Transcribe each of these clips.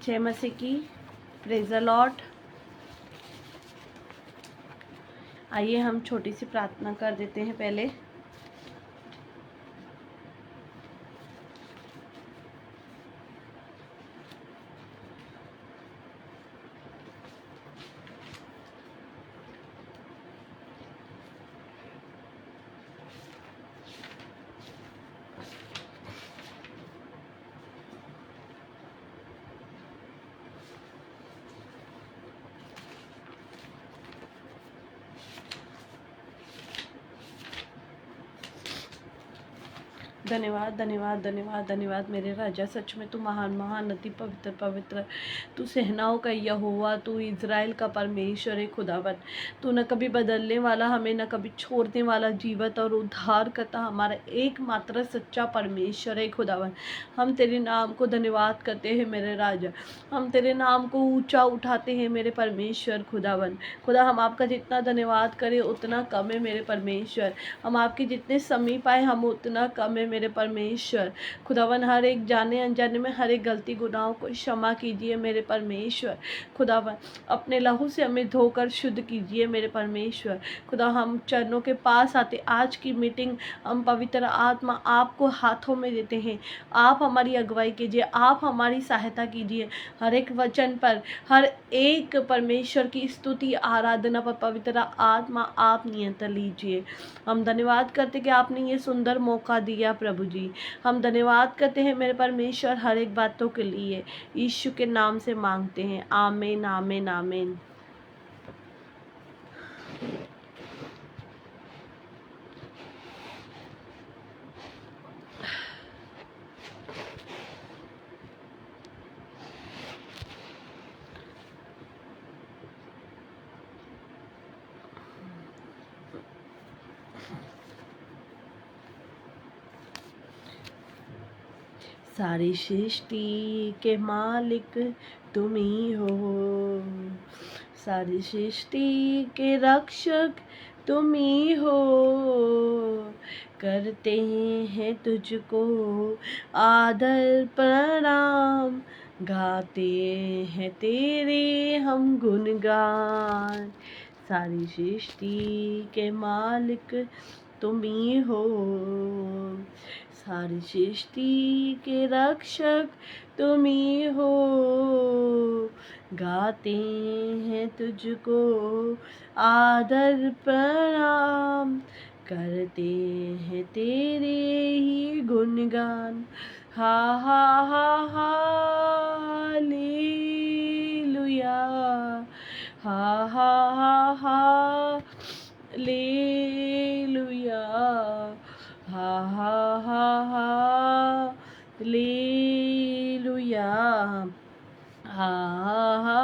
जय मसीह की। Praise the Lord. आइए हम छोटी सी प्रार्थना कर देते हैं पहले। धन्यवाद धन्यवाद धन्यवाद धन्यवाद मेरे राजा। सच में तू महान महान अति पवित्र पवित्र, तू सेनाओं का यहोवा, तू इज़राइल का परमेश्वर है खुदावन। तू न कभी बदलने वाला, हमें न कभी छोड़ने वाला, जीवत और उद्धार करता हमारा एकमात्र सच्चा परमेश्वर है खुदावन। हम तेरे नाम को धन्यवाद करते हैं मेरे राजा। हम तेरे नाम को ऊंचा उठाते हैं मेरे परमेश्वर खुदावन। खुदा हम आपका जितना धन्यवाद करें उतना कम है मेरे परमेश्वर। हम आपके जितने समीप आए हम उतना कम है मेरे परमेश्वर खुदावन। हर एक जाने अनजाने में हर एक गलती गुनाहों को क्षमा कीजिए मेरे परमेश्वर खुदावन। अपने लहू से हमें धोकर शुद्ध कीजिए मेरे परमेश्वर खुदा। हम चरणों के पास आते, आज की मीटिंग हम पवित्र आत्मा आपको हाथों में देते हैं। आप हमारी अगुवाई कीजिए, आप हमारी सहायता कीजिए। हर एक वचन पर, हर एक परमेश्वर की स्तुति आराधना पर पवित्र आत्मा आप नियंत्रण लीजिए। हम धन्यवाद करते कि आपने ये सुंदर मौका दिया प्रभु जी। हम धन्यवाद करते हैं मेरे परमेश्वर हर एक बातों के लिए। यीशु के नाम से मांगते हैं, आमीन आमीन आमीन। सारी सृष्टि के मालिक तुम ही हो, सारी सृष्टि के रक्षक तुम ही हो। करते हैं तुझको आदर प्रणाम, गाते हैं तेरे हम गुणगान। सारी सृष्टि के मालिक तुम ही हो, सारी सृष्टि के रक्षक तुम ही हो। गाते हैं तुझको आदर प्रणाम, करते हैं तेरे ही गुणगान। हा हा हा हालेलुया, हा हा हा हालेलुया, हा हा हा हालेलुया, हा हा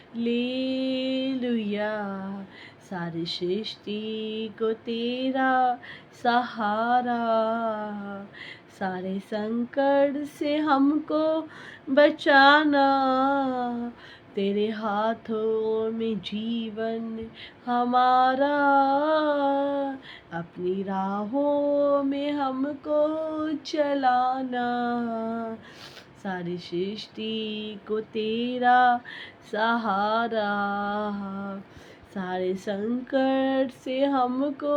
हालेलुया। सारी सृष्टि को तेरा सहारा, सारे संकट से हमको बचाना। तेरे हाथों में जीवन हमारा, अपनी राहों में हमको चलाना। सारी सृष्टि को तेरा सहारा, सारे संकट से हमको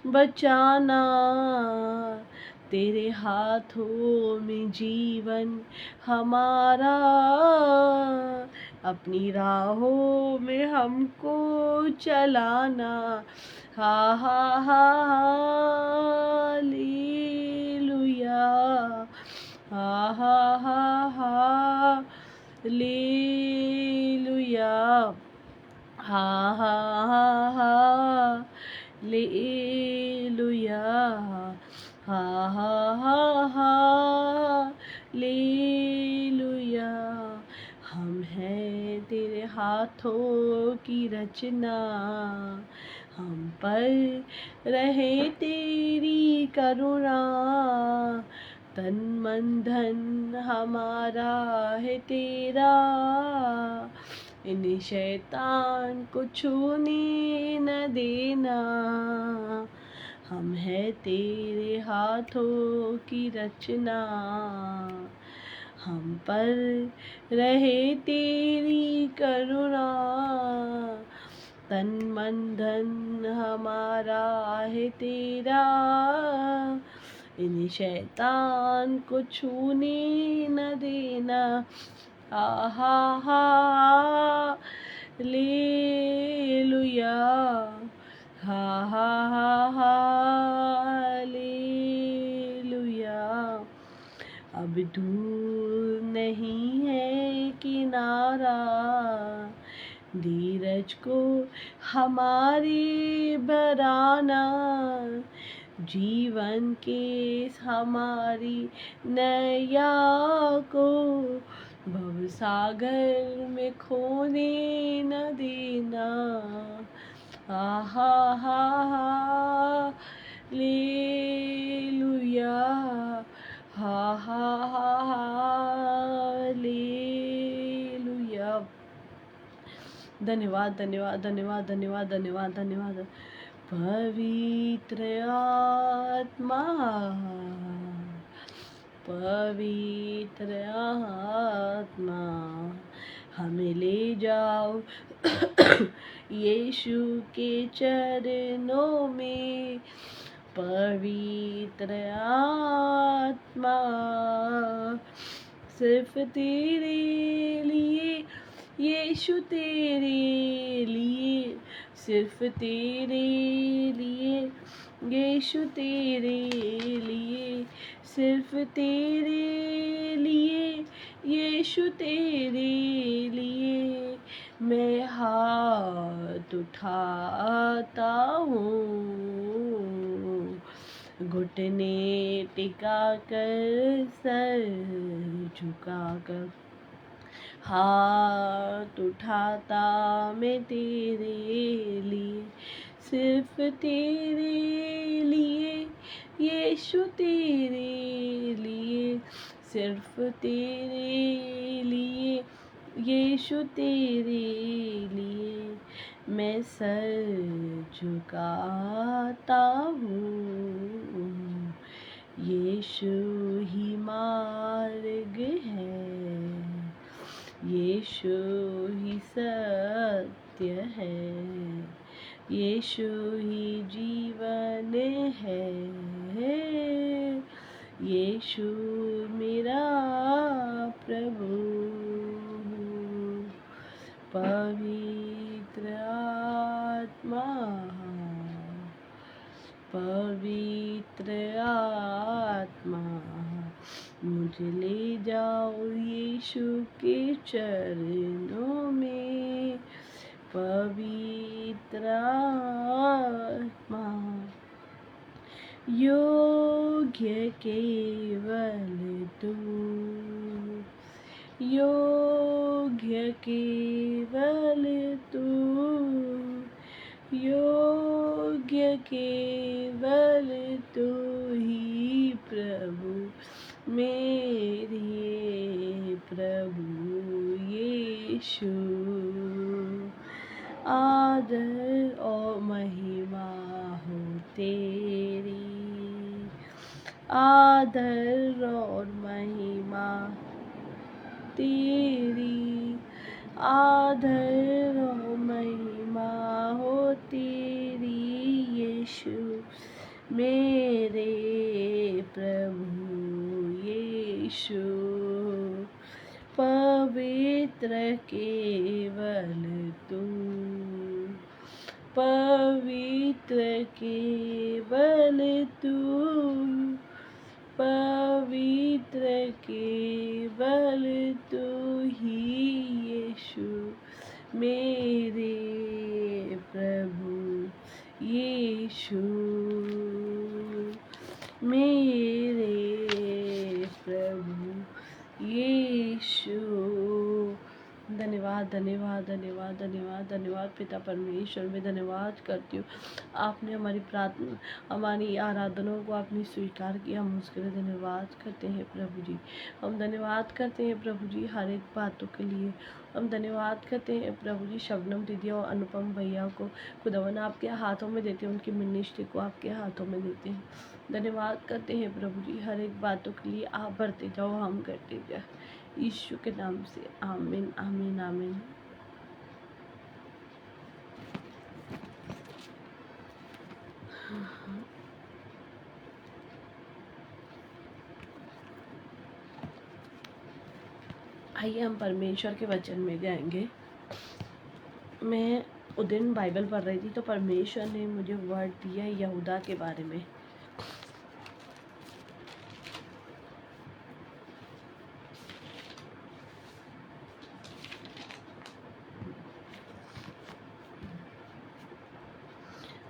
बचाना। तेरे हाथों में जीवन हमारा, अपनी राहों में हमको चलाना। हा हा हा हालेलुया, हा हा हा हालेलुया, हा हा हा हालेलुया, हा हा हा हालेलुया। हम हैं तेरे हाथों की रचना, हम पर रहे तेरी करुणा। तन मन धन हमारा है तेरा, इन्हें शैतान को छूने न देना। हम है तेरे हाथों की रचना, हम पर रहे तेरी करुणा, तन मन धन हमारा है तेरा, इन शैतान को छूने न देना। आहा हा हालेलुया, हा हा हा हालेलुया। अब दूर नहीं है किनारा, धीरज को हमारी बराना, जीवन के हमारी नैया को भवसागर में खोने न देना। आहा हा हालेलुया, हा हा हा हालेलुया। धन्यवाद धन्यवाद धन्यवाद धन्यवाद धन्यवाद धन्यवाद। पवित्र आत्मा, पवित्र आत्मा, हमें ले जाओ यीशु के चरणों में। पवित्र आत्मा, सिर्फ तेरे लिए यीशु, तेरे लिए, सिर्फ तेरे लिए यीशु, तेरे लिए, सिर्फ तेरे लिए यीशु, तेरे लिए मैं हाथ उठाता हूँ, घुटने टिका कर सर झुकाकर हाथ उठाता मैं तेरे लिए, सिर्फ तेरे लिए यीशु, तेरे लिए, सिर्फ तेरे लिए यीशु, तेरे लिए मैं सर झुकाता हूँ। यीशु ही मार्ग है, यीशु ही सत्य है, यीशु ही जीवन है, यीशु मेरा प्रभु। पवित्र आत्मा, पवित्र आत्मा, मुझे ले जाओ यीशु के चरणों में। पवित्र आत्मा, योग्य केवल तू, योग्य केवल तू, योग्य केवल तू ही प्रभु, मेरे प्रभु यीशु। आदर और महिमा हो तेरी, आदर और महिमा तेरी, आदर और महिमा हो तेरी यीशु, मेरे प्रभु यीशु। पवित्र केवल तू, पवित्र केवल तू, पवित्र केवल तू ही यीशु, मेरे प्रभु यीशु, मेरे प्रभु यीशु। धन्यवाद धन्यवाद धन्यवाद धन्यवाद धन्यवाद पिता परमेश्वर, मैं धन्यवाद करती हूँ। आपने हमारी प्रार्थना, हमारी आराधनाओं को आपने स्वीकार किया, हम उसके लिए धन्यवाद करते हैं प्रभु जी। हम धन्यवाद करते हैं प्रभु जी हर एक बातों के लिए। हम धन्यवाद करते हैं प्रभु जी शबनम दीदी और अनुपम भैया को खुदावन आपके हाथों में देते हैं, उनकी मिनिस्ट्री को आपके हाथों में देते हैं। धन्यवाद करते हैं प्रभु जी, हर एक बातों के लिए आप बढ़ते जाओ, हम करते जाए, यीशु के नाम से आमीन आमीन आमीन। आइए हम परमेश्वर के वचन में जाएंगे। मैं उस दिन बाइबल पढ़ रही थी तो परमेश्वर ने मुझे वर्ड दिया यहूदा के बारे में।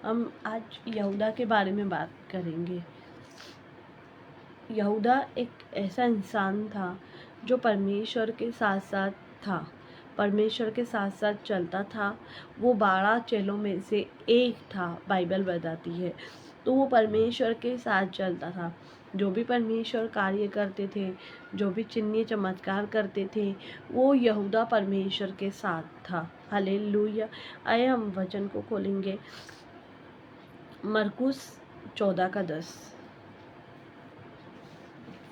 हम आज यहूदा के बारे में बात करेंगे। यहूदा एक ऐसा इंसान था जो परमेश्वर के साथ साथ था, परमेश्वर के साथ साथ चलता था। वो 12 चेलों में से एक था, बाइबल बताती है। तो वो परमेश्वर के साथ चलता था। जो भी परमेश्वर कार्य करते थे, जो भी चिन्ह चमत्कार करते थे, वो यहूदा परमेश्वर के साथ था। हालेलुया। आइए हम वचन को खोलेंगे। मरकुस 14:10,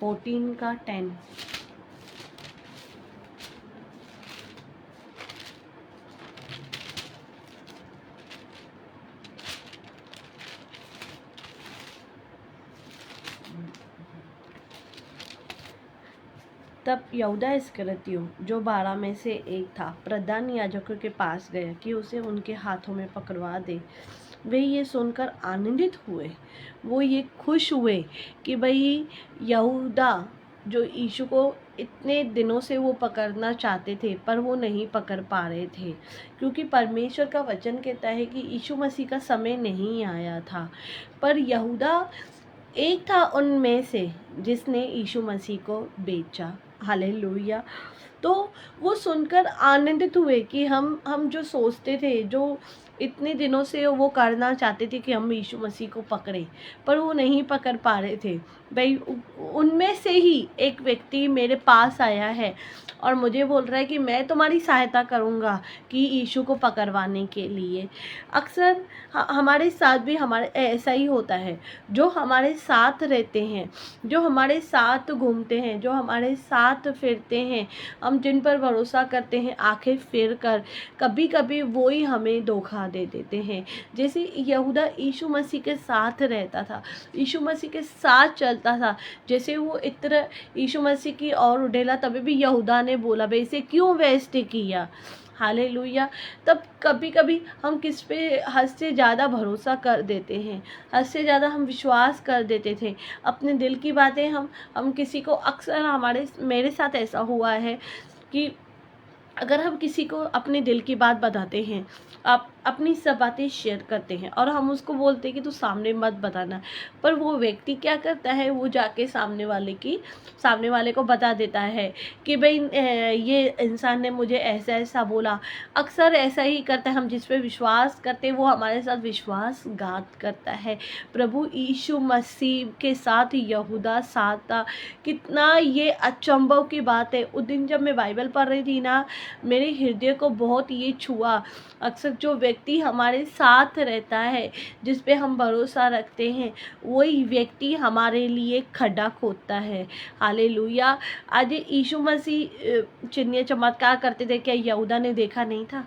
14:10। तब यहूदा इस्करियोती, जो 12 में से एक था, प्रधान याजकों के पास गया कि उसे उनके हाथों में पकड़वा दे। वे ये सुनकर आनंदित हुए, वो ये खुश हुए कि भाई यहूदा जो यीशु को इतने दिनों से वो पकड़ना चाहते थे पर वो नहीं पकड़ पा रहे थे, क्योंकि परमेश्वर का वचन कहता है कि यीशु मसीह का समय नहीं आया था। पर यहूदा एक था उनमें से जिसने यीशु मसीह को बेचा। हालेलुया। तो वो सुनकर आनंदित हुए कि हम जो सोचते थे, जो इतने दिनों से वो करना चाहते थे कि हम यीशु मसीह को पकड़े, पर वो नहीं पकड़ पा रहे थे। भाई उनमें से ही एक व्यक्ति मेरे पास आया है और मुझे बोल रहा है कि मैं तुम्हारी सहायता करूँगा कि यीशु को पकड़वाने के लिए। अक्सर हमारे साथ भी हमारे ऐसा ही होता है। जो हमारे साथ रहते हैं, जो हमारे साथ घूमते हैं, जो हमारे साथ फिरते हैं, हम जिन पर भरोसा करते हैं आंखें फेर कर, कभी कभी वो ही हमें धोखा दे देते हैं। जैसे यहूदा यीशु मसीह के साथ रहता था, यीशु मसीह के साथ चलता था। जैसे वो इत्र यीशु मसीह की और उड़ेला, तभी भी यहूदा ने बोला भाई इसे क्यों वेस्ट किया। हालेलुया। तब कभी कभी हम किस पे हद से ज़्यादा भरोसा कर देते हैं, हद से ज़्यादा हम विश्वास कर देते थे अपने दिल की बातें। हम किसी को, अक्सर मेरे साथ ऐसा हुआ है कि अगर हम किसी को अपने दिल की बात बताते हैं, आप अपनी सब बातें शेयर करते हैं और हम उसको बोलते हैं कि तू सामने मत बताना, पर वो व्यक्ति क्या करता है, वो जाके सामने वाले को बता देता है कि भाई ये इंसान ने मुझे ऐसा ऐसा बोला। अक्सर ऐसा ही करता है, हम जिस पे विश्वास करते हैं वो हमारे साथ विश्वासघात करता है। प्रभु यीशु मसीह के साथ यहूदा साथ था। कितना ये अचंभव की बात है। उस दिन जब मैं बाइबल पढ़ रही थी ना, मेरे हृदय को बहुत ये छुआ। अक्सर जो व्यक्ति हमारे साथ रहता है, जिस पे हम भरोसा रखते हैं, वही व्यक्ति हमारे लिए खड्डा खोदता है। हालेलुया। आज यीशु मसीह चिन्ह चमत्कार करते थे, क्या यहूदा ने देखा नहीं था?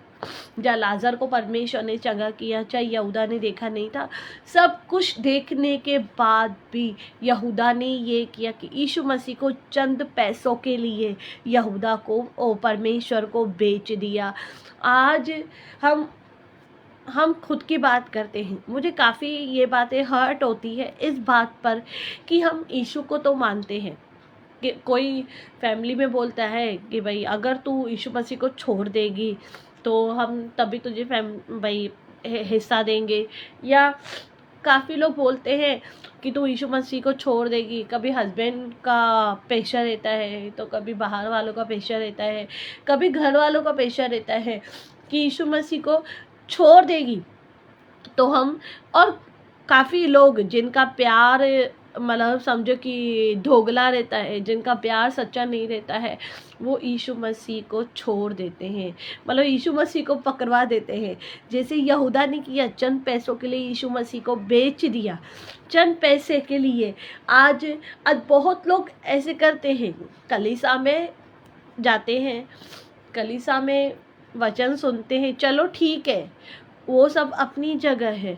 जहाँ लाजर को परमेश्वर ने चंगा किया, चाहे यहूदा ने देखा नहीं था? सब कुछ देखने के बाद भी यहूदा ने ये किया कि यीशु मसीह को चंद पैसों के लिए यहूदा को परमेश्वर को बेच दिया। आज हम खुद की बात करते हैं। मुझे काफ़ी ये बातें हर्ट होती है इस बात पर कि हम यीशु को तो मानते हैं, कि कोई फैमिली में बोलता है कि भाई अगर तू यीशु मसीह को छोड़ देगी तो हम तभी तुझे भाई हिस्सा देंगे। या काफ़ी लोग बोलते हैं कि तू यीशु मसीह को छोड़ देगी, कभी हस्बैंड का प्रेशर रहता है, तो कभी बाहर वालों का प्रेशर रहता है, कभी घर वालों का प्रेशर रहता है कि यीशु मसीह को छोड़ देगी तो हम। और काफ़ी लोग जिनका प्यार मतलब समझो कि दोगला रहता है, जिनका प्यार सच्चा नहीं रहता है, वो यीशु मसीह को छोड़ देते हैं, मतलब यीशु मसीह को पकड़वा देते हैं। जैसे यहूदा ने किया, चंद पैसों के लिए यीशु मसीह को बेच दिया, चंद पैसे के लिए। आज आज बहुत लोग ऐसे करते हैं, कलीसिया में जाते हैं, कलीसिया में वचन सुनते हैं, चलो ठीक है, वो सब अपनी जगह है।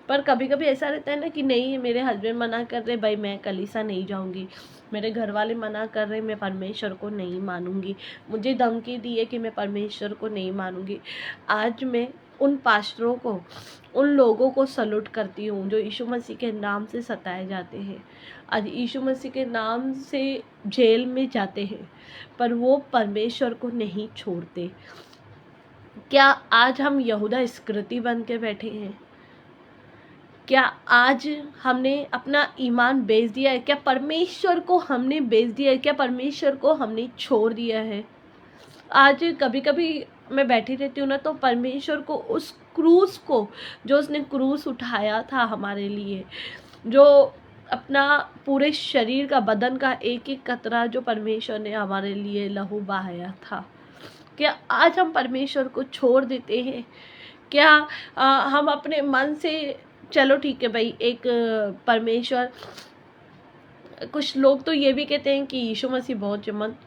पर कभी कभी ऐसा रहता है ना कि नहीं, मेरे हस्बैंड मना कर रहे, भाई मैं कलीसिया नहीं जाऊंगी, मेरे घर वाले मना कर रहे, मैं परमेश्वर को नहीं मानूंगी, मुझे धमकी दी है कि मैं परमेश्वर को नहीं मानूंगी। आज मैं उन पास्टरों को, उन लोगों को सल्यूट करती हूँ जो यीशु मसीह के नाम से सताए जाते हैं, आज यीशु मसीह के नाम से जेल में जाते हैं, पर वो परमेश्वर को नहीं छोड़ते। क्या आज हम यहूदा इस्करियोती बन के बैठे हैं? क्या आज हमने अपना ईमान बेच दिया है? क्या परमेश्वर को हमने बेच दिया है? क्या परमेश्वर को हमने छोड़ दिया है? आज कभी कभी मैं बैठी रहती हूँ ना, तो परमेश्वर को, उस क्रूस को, जो उसने क्रूस उठाया था हमारे लिए, जो अपना पूरे शरीर का, बदन का एक एक कतरा जो परमेश्वर ने हमारे लिए लहू बहाया था, क्या आज हम परमेश्वर को छोड़ देते हैं? क्या हम अपने मन से, चलो ठीक है भाई, एक परमेश्वर, कुछ लोग तो ये भी कहते हैं कि यीशु मसीह बहुत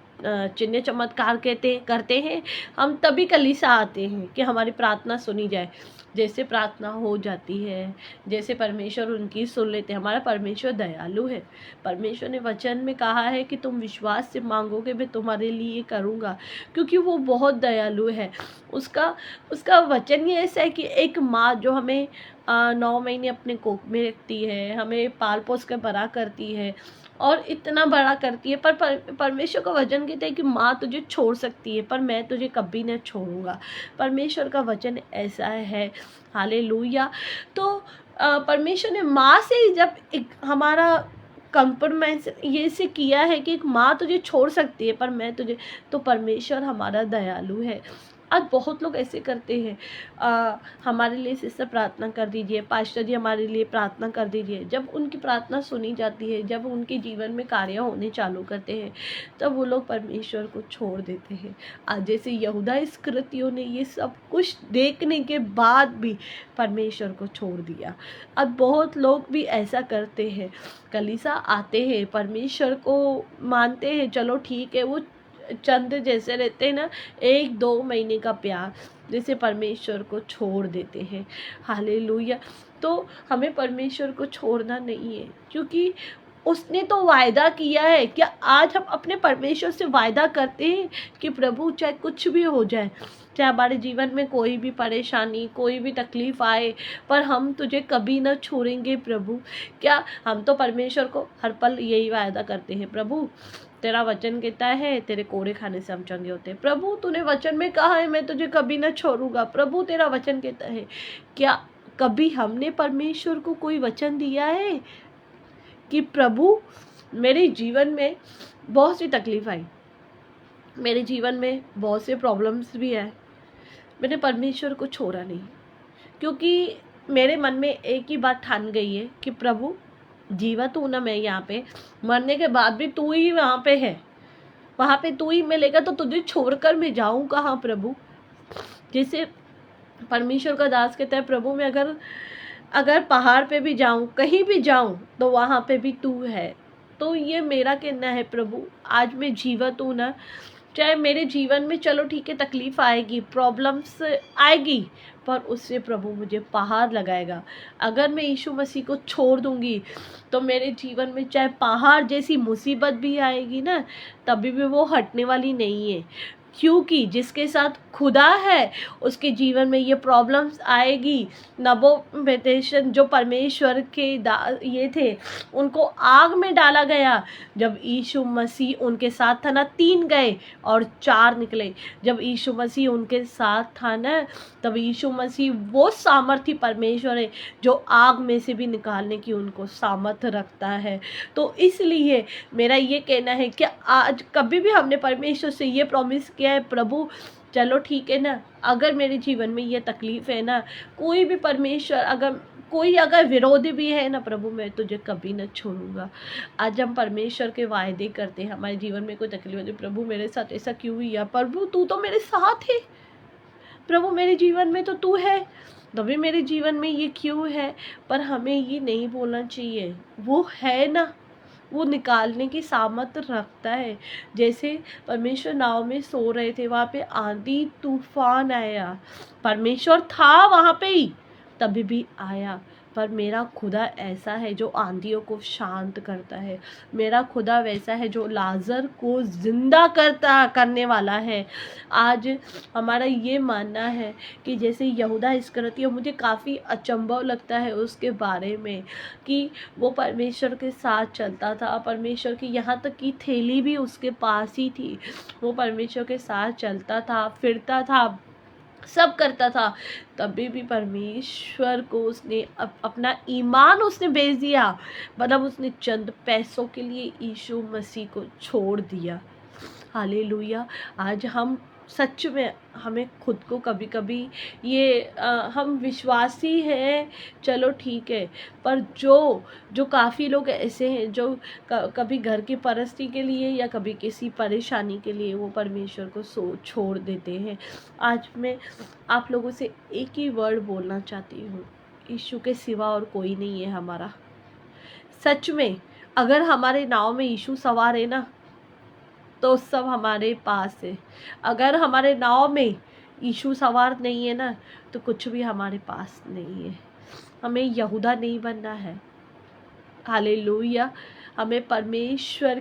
चिन्ह चमत्कार करते हैं, हम तभी कलीसिया आते हैं कि हमारी प्रार्थना सुनी जाए। जैसे प्रार्थना हो जाती है, जैसे परमेश्वर उनकी सुन लेते हैं। हमारा परमेश्वर दयालु है। परमेश्वर ने वचन में कहा है कि तुम विश्वास से मांगोगे, मैं तुम्हारे लिए करूँगा, क्योंकि वो बहुत दयालु है। उसका वचन ये ऐसा है कि एक माँ जो हमें 9 महीने अपने कोख में रखती है, हमें पाल पोस कर बड़ा करती है और इतना बड़ा करती है, पर परमेश्वर का वचन कहता है कि माँ तुझे छोड़ सकती है, पर मैं तुझे कभी न छोड़ूंगा। परमेश्वर का वचन ऐसा है। हालेलुया। तो परमेश्वर ने माँ से जब एक हमारा कंप्रोमाइज ये से किया है कि एक माँ तुझे छोड़ सकती है, पर मैं तुझे, तो परमेश्वर हमारा दयालु है। आज बहुत लोग ऐसे करते हैं, हमारे लिए सिस्टर प्रार्थना कर दीजिए, पास्टर जी हमारे लिए प्रार्थना कर दीजिए। जब उनकी प्रार्थना सुनी जाती है, जब उनके जीवन में कार्य होने चालू करते हैं, तब वो लोग परमेश्वर को छोड़ देते हैं। आज जैसे यहूदा इस्करियोती ने ये सब कुछ देखने के बाद भी परमेश्वर को छोड़ दिया। अब बहुत लोग भी ऐसा करते हैं, कलीसिया आते हैं, परमेश्वर को मानते हैं, चलो ठीक है, वो चंद जैसे रहते हैं ना, 1-2 महीने का प्यार, जैसे परमेश्वर को छोड़ देते हैं। हालेलुया। तो हमें परमेश्वर को छोड़ना नहीं है, क्योंकि उसने तो वायदा किया है। क्या आज हम अपने परमेश्वर से वायदा करते हैं कि प्रभु चाहे कुछ भी हो जाए, चाहे हमारे जीवन में कोई भी परेशानी, कोई भी तकलीफ आए, पर हम तुझे कभी ना छोड़ेंगे प्रभु? क्या हम तो परमेश्वर को हर पल यही वायदा करते हैं, प्रभु तेरा वचन कहता है तेरे कोड़े खाने से हम चंगे होते हैं, प्रभु तूने वचन में कहा है मैं तुझे कभी ना छोड़ूंगा, प्रभु तेरा वचन कहता है। क्या कभी हमने परमेश्वर को कोई वचन दिया है कि प्रभु मेरे जीवन में बहुत सी तकलीफ आई, मेरे जीवन में बहुत से प्रॉब्लम्स भी आए, मैंने परमेश्वर को छोड़ा नहीं, क्योंकि मेरे मन में एक ही बात ठान गई है कि प्रभु जीवा तू ना, मैं यहाँ पे मरने के बाद भी तू ही वहाँ पे है, वहाँ पे तू ही मिलेगा, तो तुझे छोड़कर मैं जाऊँ कहाँ प्रभु? जैसे परमेश्वर का दास कहता है, प्रभु मैं अगर पहाड़ पे भी जाऊँ, कहीं भी जाऊँ, तो वहाँ पे भी तू है। तो ये मेरा कहना है, प्रभु आज मैं जीवित हूँ ना, चाहे मेरे जीवन में चलो ठीक है तकलीफ आएगी, प्रॉब्लम्स आएगी, पर उससे प्रभु मुझे पहाड़ लगाएगा। अगर मैं यीशु मसीह को छोड़ दूंगी तो मेरे जीवन में चाहे पहाड़ जैसी मुसीबत भी आएगी ना, तभी भी वो हटने वाली नहीं है, क्योंकि जिसके साथ खुदा है उसके जीवन में ये प्रॉब्लम्स आएगी। नबोवेदेशन जो परमेश्वर के ये थे, उनको आग में डाला गया, जब यीशु मसीह उनके साथ था ना, 3 गए और 4 निकले। जब यीशु मसीह उनके साथ था ना, तब यीशु मसीह वो सामर्थी परमेश्वर है जो आग में से भी निकालने की उनको सामर्थ रखता है। तो इसलिए मेरा ये कहना है कि आज कभी भी हमने परमेश्वर से ये प्रॉमिस किया है, प्रभु चलो ठीक है ना, अगर मेरे जीवन में ये तकलीफ़ है ना, कोई भी परमेश्वर अगर कोई अगर विरोधी भी है ना प्रभु, मैं तुझे कभी न छोड़ूंगा। आज हम परमेश्वर के वायदे करते हैं, हमारे जीवन में कोई तकलीफ होती है, प्रभु मेरे साथ ऐसा क्यों हुआ, प्रभु तू तो मेरे साथ है, प्रभु मेरे जीवन में तो तू है, तभी मेरे जीवन में ये क्यों है। पर हमें ये नहीं बोलना चाहिए, वो है ना, वो निकालने की सामर्थ रखता है। जैसे परमेश्वर नाव में सो रहे थे, वहाँ पे आंधी तूफान आया, परमेश्वर था वहाँ पे ही, तभी भी आया। पर मेरा खुदा ऐसा है जो आंधियों को शांत करता है, मेरा खुदा वैसा है जो लाजर को जिंदा करने वाला है। आज हमारा ये मानना है कि जैसे यहूदा इस्करियोती, मुझे काफ़ी अचंभव लगता है उसके बारे में कि वो परमेश्वर के साथ चलता था, परमेश्वर की यहाँ तक की थैली भी उसके पास ही थी, वो परमेश्वर के साथ चलता था, फिरता था, सब करता था, तभी भी परमेश्वर को उसने अपना ईमान उसने बेच दिया, मतलब उसने चंद पैसों के लिए यीशु मसीह को छोड़ दिया। हालेलुया। आज हम सच में, हमें खुद को कभी कभी ये हम विश्वासी हैं, चलो ठीक है, पर जो काफ़ी लोग ऐसे हैं जो कभी घर की परिस्थिति के लिए या कभी किसी परेशानी के लिए वो परमेश्वर को छोड़ देते हैं। आज मैं आप लोगों से एक ही वर्ड बोलना चाहती हूँ, यीशु के सिवा और कोई नहीं है हमारा। सच में अगर हमारे नाव में यीशु सवार है ना, तो सब हमारे पास है। अगर हमारे नाव में यीशु सवार नहीं है ना, तो कुछ भी हमारे पास नहीं है। हमें यहूदा नहीं बनना है। हालेलुया। हमें परमेश्वर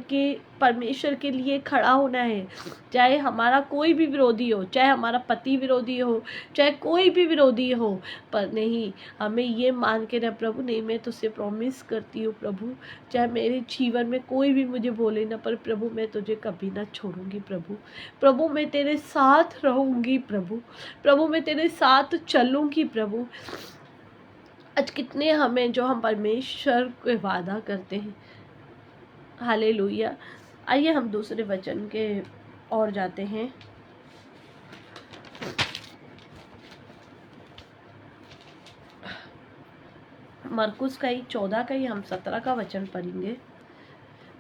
के लिए खड़ा होना है, चाहे हमारा कोई भी विरोधी हो, चाहे हमारा पति विरोधी हो, चाहे कोई भी विरोधी हो, पर नहीं, हमें ये मान के ना, प्रभु नहीं, मैं तुझसे प्रॉमिस करती हूँ प्रभु, चाहे मेरे जीवन में कोई भी मुझे बोले ना, पर प्रभु मैं तुझे कभी ना छोड़ूंगी प्रभु, प्रभु मैं तेरे साथ रहूंगी प्रभु, प्रभु मैं तेरे साथ चलूंगी प्रभु। आज कितने हमें जो हम परमेश्वर को वादा करते हैं। हालेलुया। आइए हम दूसरे वचन के और जाते हैं। मरकुस का ही 14 का ही हम 17 का वचन पढ़ेंगे।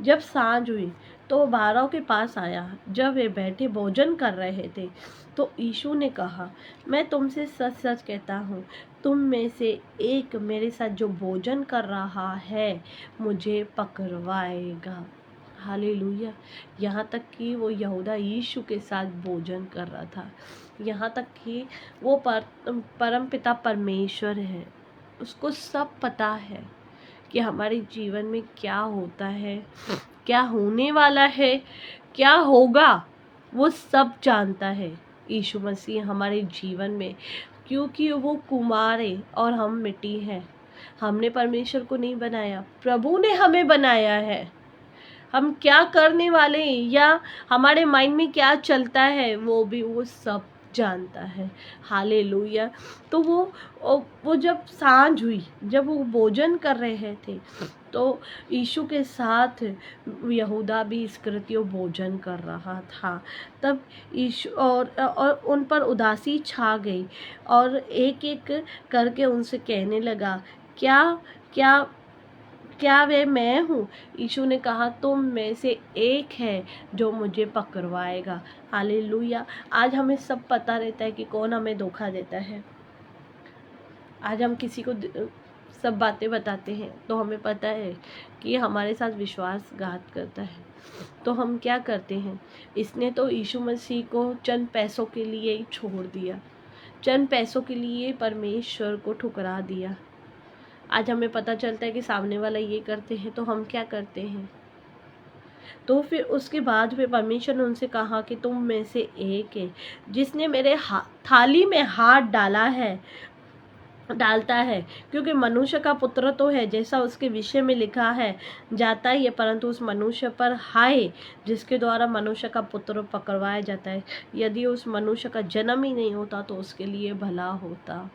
जब सांझ हुई तो वो 12 के पास आया। जब वे बैठे भोजन कर रहे थे तो यीशु ने कहा, मैं तुमसे सच सच कहता हूँ, तुम में से एक मेरे साथ जो भोजन कर रहा है मुझे पकड़वाएगा। हालेलुया। यहाँ तक कि वो यहूदा यीशु के साथ भोजन कर रहा था, यहाँ तक कि वो परम पिता परमेश्वर है, उसको सब पता है कि हमारे जीवन में क्या होता है, क्या होने वाला है, क्या होगा, वो सब जानता है यीशु मसीह हमारे जीवन में, क्योंकि वो कुमार है और हम मिट्टी हैं। हमने परमेश्वर को नहीं बनाया, प्रभु ने हमें बनाया है। हम क्या करने वाले हैं या हमारे माइंड में क्या चलता है वो भी वो सब जानता है। हालेलुया। तो वो जब सांझ हुई, जब वो भोजन कर रहे थे, तो यीशु के साथ यहूदा भी इस्करियोती भोजन कर रहा था। तब यीशु और उन पर उदासी छा गई और एक एक करके उनसे कहने लगा, क्या क्या क्या वे मैं हूँ? यीशु ने कहा, तुम में से एक है जो मुझे पकड़वाएगा। हालेलुया। आज हमें सब पता रहता है कि कौन हमें धोखा देता है। आज हम किसी को सब बातें बताते हैं तो हमें पता है कि हमारे साथ विश्वासघात करता है, तो हम क्या करते हैं, इसने तो यीशु मसीह को चंद पैसों के लिए ही छोड़ दिया, चंद पैसों के लिए परमेश्वर को ठुकरा दिया। आज हमें पता चलता है कि सामने वाला ये करते हैं तो हम क्या करते हैं। तो फिर उसके बाद फिर परमेश्वर ने उनसे कहा कि तुम में से एक है जिसने मेरे थाली में हाथ डालता है, क्योंकि मनुष्य का पुत्र तो है जैसा उसके विषय में लिखा है जाता ही है, परंतु उस मनुष्य पर हाय जिसके द्वारा मनुष्य का पुत्र पकड़वाया जाता है। यदि उस मनुष्य का जन्म ही नहीं होता तो उसके लिए भला होता।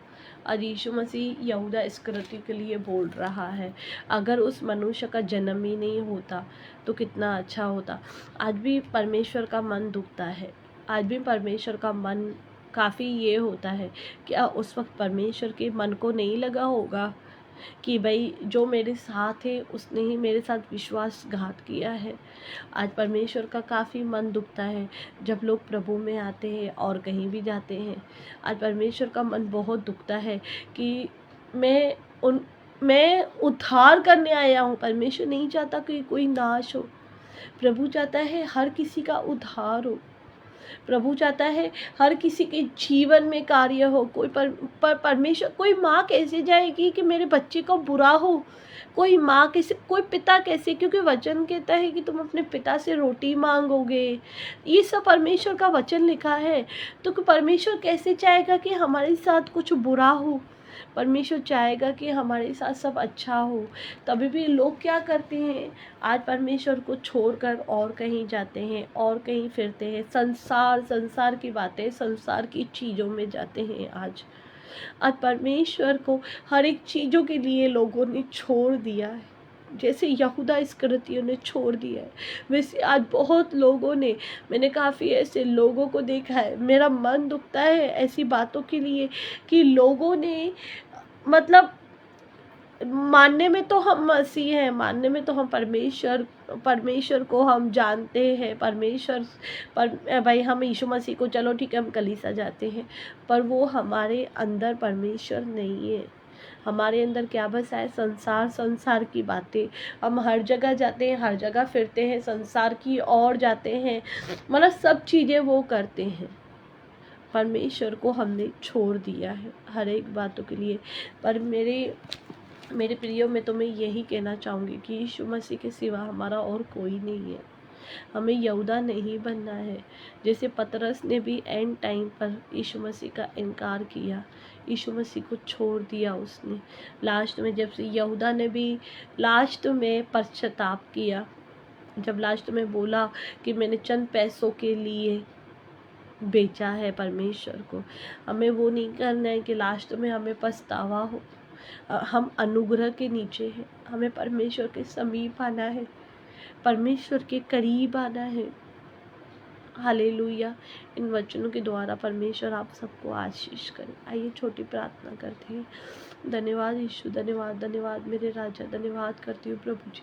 और यीशु मसीह यहूदा इस्करियोती के लिए बोल रहा है, अगर उस मनुष्य का जन्म ही नहीं होता तो कितना अच्छा होता। आज भी परमेश्वर का मन दुखता है, आज भी परमेश्वर का मन काफ़ी ये होता है, क्या उस वक्त परमेश्वर के मन को नहीं लगा होगा कि भाई जो मेरे साथ है उसने ही मेरे साथ विश्वासघात किया है। आज परमेश्वर का काफ़ी मन दुखता है जब लोग प्रभु में आते हैं और कहीं भी जाते हैं। आज परमेश्वर का मन बहुत दुखता है कि मैं उन मैं उद्धार करने आया हूँ। परमेश्वर नहीं चाहता कि कोई नाश हो, प्रभु चाहता है हर किसी का उद्धार हो। प्रभु चाहता है हर किसी के जीवन में कार्य हो। परमेश्वर, कोई माँ कैसे जाएगी कि मेरे बच्चे को बुरा हो, कोई माँ कैसे, कोई पिता कैसे, क्योंकि वचन कहता है कि तुम अपने पिता से रोटी मांगोगे। ये सब परमेश्वर का वचन लिखा है। तो परमेश्वर कैसे चाहेगा कि हमारे साथ कुछ बुरा हो? परमेश्वर चाहेगा कि हमारे साथ सब अच्छा हो। तभी भी लोग क्या करते हैं, आज परमेश्वर को छोड़कर और कहीं जाते हैं और कहीं फिरते हैं, संसार की बातें, संसार की चीज़ों में जाते हैं। आज परमेश्वर को हर एक चीज़ों के लिए लोगों ने छोड़ दिया है। जैसे यहूदा इस्करियोती ने छोड़ दिया है, वैसे आज बहुत लोगों ने, मैंने काफ़ी ऐसे लोगों को देखा है। मेरा मन दुखता है ऐसी बातों के लिए कि लोगों ने, मतलब मानने में तो हम मसीह हैं, मानने में तो हम परमेश्वर को हम जानते हैं, भाई हम यीशु मसीह को, चलो ठीक है हम कलीसिया जाते हैं, पर वो हमारे अंदर परमेश्वर नहीं है। हमारे अंदर क्या बसा है? संसार की बातें। हम हर जगह जाते हैं, हर जगह फिरते हैं, संसार की ओर जाते हैं, मतलब सब चीज़ें वो करते हैं। परमेश्वर को हमने छोड़ दिया है हर एक बातों के लिए। पर मेरे प्रियो में तो मैं यही कहना चाहूँगी कि यीशु मसीह के सिवा हमारा और कोई नहीं है। हमें यहूदा नहीं बनना है। जैसे पतरस ने भी एंड टाइम पर यीशु मसीह का इनकार किया, यीशु मसीह को छोड़ दिया उसने। लास्ट में जब से यहूदा ने भी लास्ट में पश्चाताप किया, जब लास्ट में बोला कि मैंने चंद पैसों के लिए बेचा है परमेश्वर को। हमें वो नहीं करना है कि लास्ट में हमें पछतावा हो। हम अनुग्रह के नीचे हैं, हमें परमेश्वर के समीप आना है, परमेश्वर के करीब आना है। हालेलुया। इन वचनों के द्वारा परमेश्वर आप सबको आशीष करे। आइए छोटी प्रार्थना करते हैं। धन्यवाद यीशु, धन्यवाद मेरे राजा, धन्यवाद करती हूँ प्रभु जी।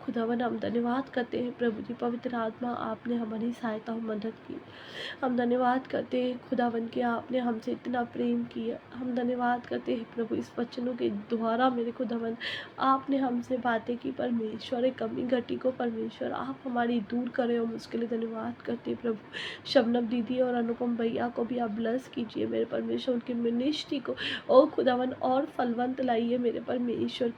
खुदावन हम धन्यवाद करते हैं प्रभु जी, पवित्र आत्मा आपने हमारी सहायता और मदद की। हम धन्यवाद करते हैं खुदावन कि आपने हमसे इतना प्रेम किया। हम धन्यवाद करते हैं प्रभु इस वचनों के द्वारा मेरे खुदावन आपने हमसे बातें की। परमेश्वर एक कमी घटी को परमेश्वर आप हमारी दूर करें, हम उसके लिए धन्यवाद करते हैं प्रभु। शबनम दीदी और अनुपम भैया को भी आप ब्लेस कीजिए मेरे परमेश्वर, उनकी मिनिस्ट्री को ओ खुदावन और फलवंत लाइए मेरे परमेश्वर।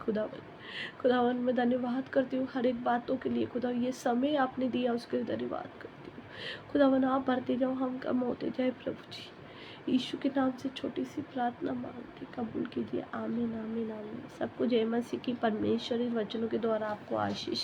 खुदावन मैं धन्यवाद करती हूँ हर एक बातों के लिए। खुदा ये समय आपने दिया उसके लिए धन्यवाद करती हूँ। खुदावन आप भरते जाओ, हम कम होते जाए प्रभु जी। यीशु के नाम से छोटी सी प्रार्थना मांगते कबूल कीजिए। आमीन आमीन आमीन। सबको जय मसीह की। परमेश्वर इन वचनों के द्वारा आपको आशीष